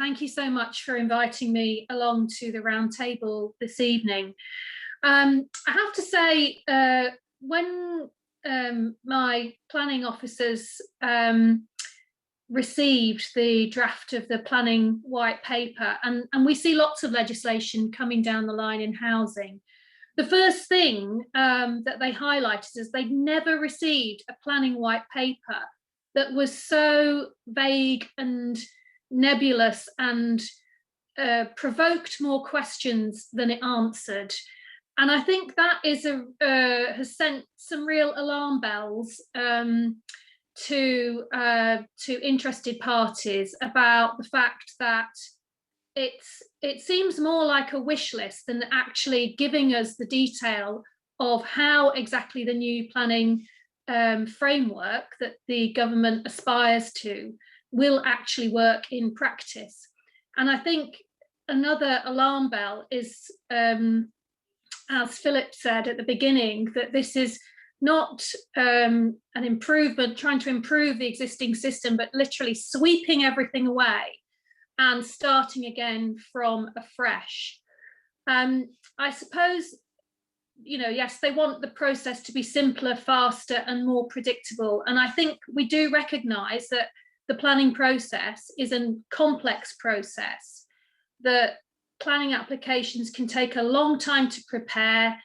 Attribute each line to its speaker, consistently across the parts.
Speaker 1: thank you so much for inviting me along to the round table this evening. I have to say, when my planning officers received the draft of the planning white paper, and we see lots of legislation coming down the line in housing, the first thing that they highlighted is they'd never received a planning white paper that was so vague and nebulous and provoked more questions than it answered. And I think that is has sent some real alarm bells to interested parties about the fact that it seems more like a wish list than actually giving us the detail of how exactly the new planning framework that the government aspires to will actually work in practice. And I think another alarm bell is, as Philip said at the beginning, that this is not an improvement, trying to improve the existing system, but literally sweeping everything away and starting again from afresh. I suppose, you know, yes, they want the process to be simpler, faster, and more predictable. And I think we do recognise that the planning process is a complex process, that planning applications can take a long time to prepare,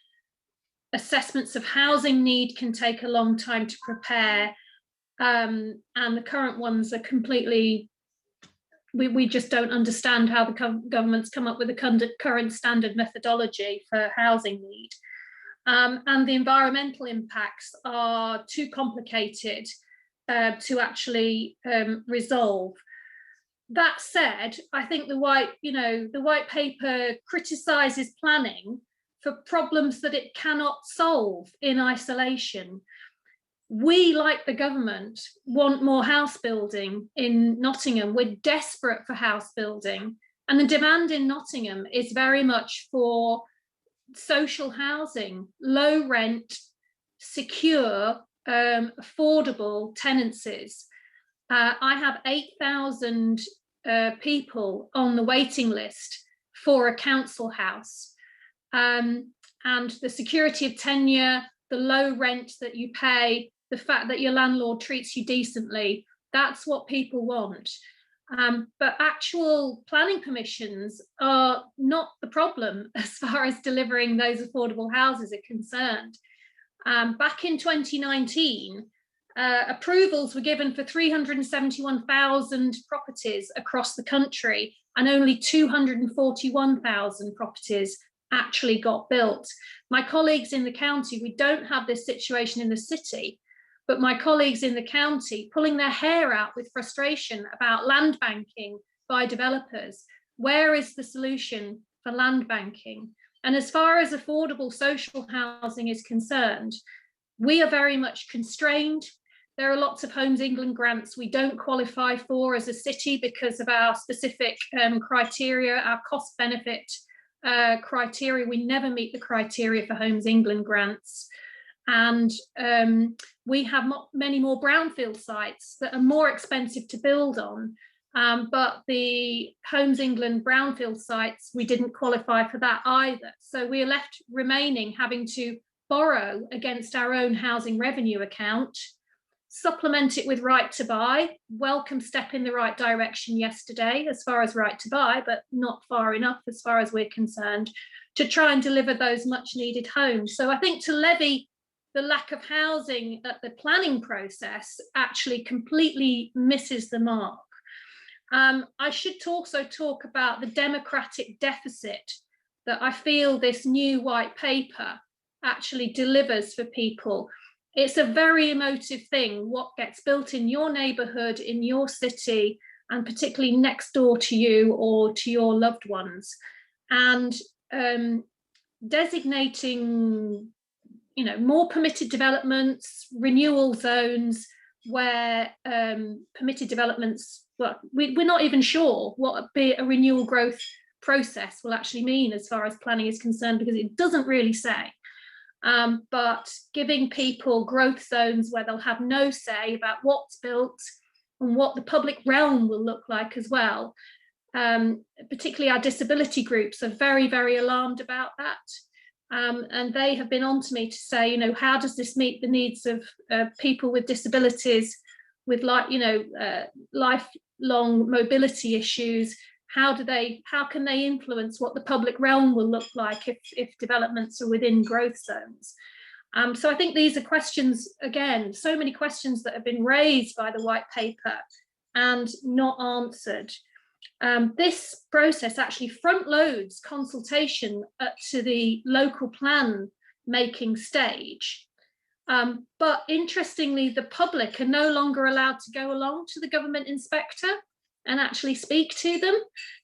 Speaker 1: assessments of housing need can take a long time to prepare, and the current ones are completely, we just don't understand how the government's come up with the current standard methodology for housing need. And the environmental impacts are too complicated to actually resolve. That said, I think the white paper criticises planning for problems that it cannot solve in isolation. We, like the government, want more house building in Nottingham. We're desperate for house building, and the demand in Nottingham is very much for social housing, low rent, secure, affordable tenancies. I have 8,000 people on the waiting list for a council house, and the security of tenure, the low rent that you pay, the fact that your landlord treats you decently, that's what people want. But actual planning permissions are not the problem as far as delivering those affordable houses are concerned. Back in 2019, approvals were given for 371,000 properties across the country, and only 241,000 properties actually got built. My colleagues in the county, we don't have this situation in the city, but my colleagues in the county pulling their hair out with frustration about land banking by developers. Where is the solution for land banking? And as far as affordable social housing is concerned, we are very much constrained. There are lots of Homes England grants we don't qualify for as a city because of our specific criteria, our cost benefit criteria. We never meet the criteria for Homes England grants. And we have many more brownfield sites that are more expensive to build on. But the Homes England brownfield sites, we didn't qualify for that either. So we are left remaining having to borrow against our own housing revenue account, supplement it with right to buy. Welcome step in the right direction yesterday as far as right to buy, but not far enough as far as we're concerned to try and deliver those much needed homes. So I think to levy the lack of housing at the planning process actually completely misses the mark. I should also talk about the democratic deficit that I feel this new white paper actually delivers for people. It's a very emotive thing, what gets built in your neighbourhood, in your city, and particularly next door to you or to your loved ones. And designating, you know, more permitted developments, renewal zones where permitted developments, well, we're not even sure what a renewal growth process will actually mean as far as planning is concerned, because it doesn't really say. But giving people growth zones where they'll have no say about what's built and what the public realm will look like as well. particularly our disability groups, are very, very alarmed about that. And they have been on to me to say, you know, how does this meet the needs of people with disabilities, with lifelong mobility issues? How can they influence what the public realm will look like if developments are within growth zones? So I think these are questions, again, so many questions that have been raised by the white paper and not answered. This process actually front loads consultation to the local plan making stage. But interestingly, the public are no longer allowed to go along to the government inspector and actually speak to them.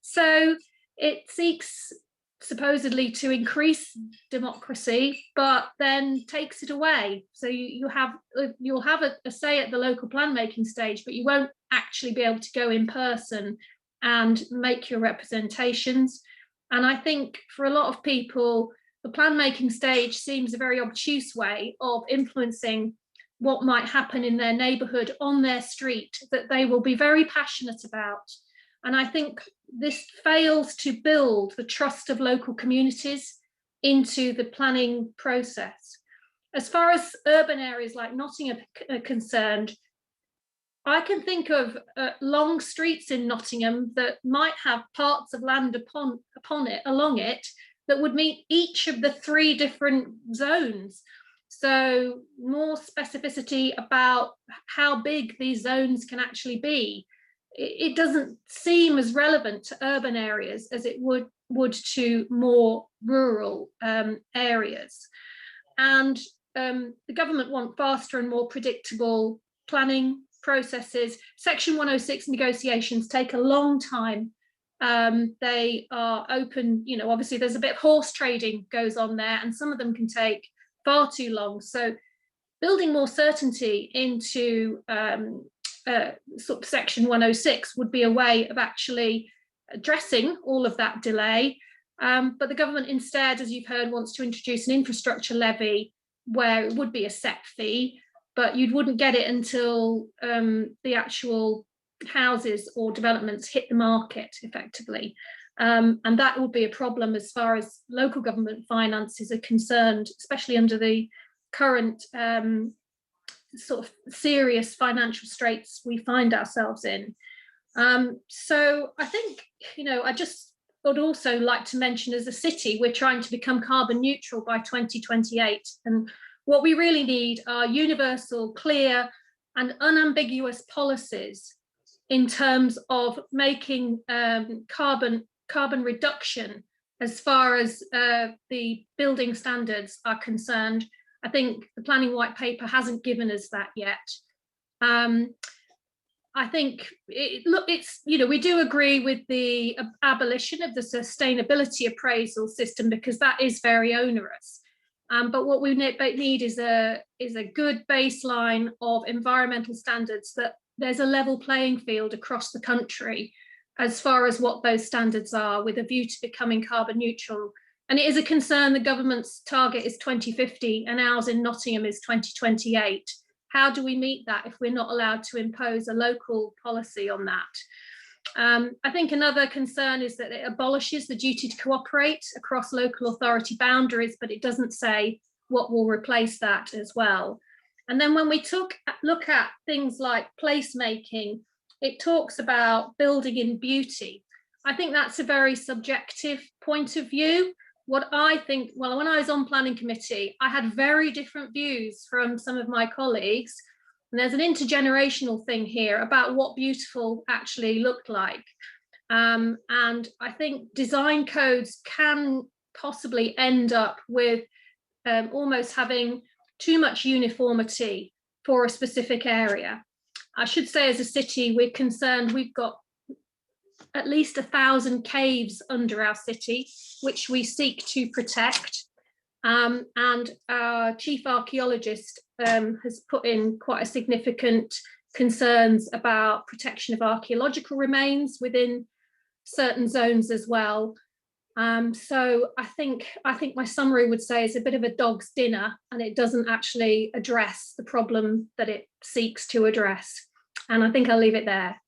Speaker 1: So it seeks supposedly to increase democracy, but then takes it away. So you'll have a say at the local plan making stage, but you won't actually be able to go in person and make your representations. And I think for a lot of people, the plan making stage seems a very obtuse way of influencing what might happen in their neighbourhood, on their street, that they will be very passionate about. And I think this fails to build the trust of local communities into the planning process. As far as urban areas like Nottingham are concerned, I can think of long streets in Nottingham that might have parts of land along it that would meet each of the 3 different zones. So more specificity about how big these zones can actually be. It doesn't seem as relevant to urban areas as it would to more rural areas. And the government want faster and more predictable planning processes. Section 106 negotiations take a long time. They are open, you know, obviously there's a bit of horse trading goes on there, and some of them can take far too long. So building more certainty into sort of section 106 would be a way of actually addressing all of that delay. But the government instead, as you've heard, wants to introduce an infrastructure levy where it would be a set fee, but you wouldn't get it until the actual houses or developments hit the market effectively. And that would be a problem as far as local government finances are concerned, especially under the current sort of serious financial straits we find ourselves in. So I think, you know, I just would also like to mention, as a city, we're trying to become carbon neutral by 2028. And what we really need are universal, clear and unambiguous policies in terms of making carbon reduction as far as the building standards are concerned. I think the planning white paper hasn't given us that yet. I think it's, you know, we do agree with the abolition of the sustainability appraisal system because that is very onerous. But what we need is a good baseline of environmental standards, that there's a level playing field across the country as far as what those standards are, with a view to becoming carbon neutral. And it is a concern the government's target is 2050 and ours in Nottingham is 2028. How do we meet that if we're not allowed to impose a local policy on that? I think another concern is that it abolishes the duty to cooperate across local authority boundaries, but it doesn't say what will replace that as well. And then when we look at things like placemaking, it talks about building in beauty. I think that's a very subjective point of view. What I think, well, when I was on planning committee, I had very different views from some of my colleagues. And there's an intergenerational thing here about what beautiful actually looked like. And I think design codes can possibly end up with almost having too much uniformity for a specific area. I should say, as a city, we're concerned we've got at least 1,000 caves under our city, which we seek to protect. And our chief archaeologist has put in quite a significant concerns about protection of archaeological remains within certain zones as well. So I think my summary would say it's a bit of a dog's dinner, and it doesn't actually address the problem that it seeks to address. And I think I'll leave it there.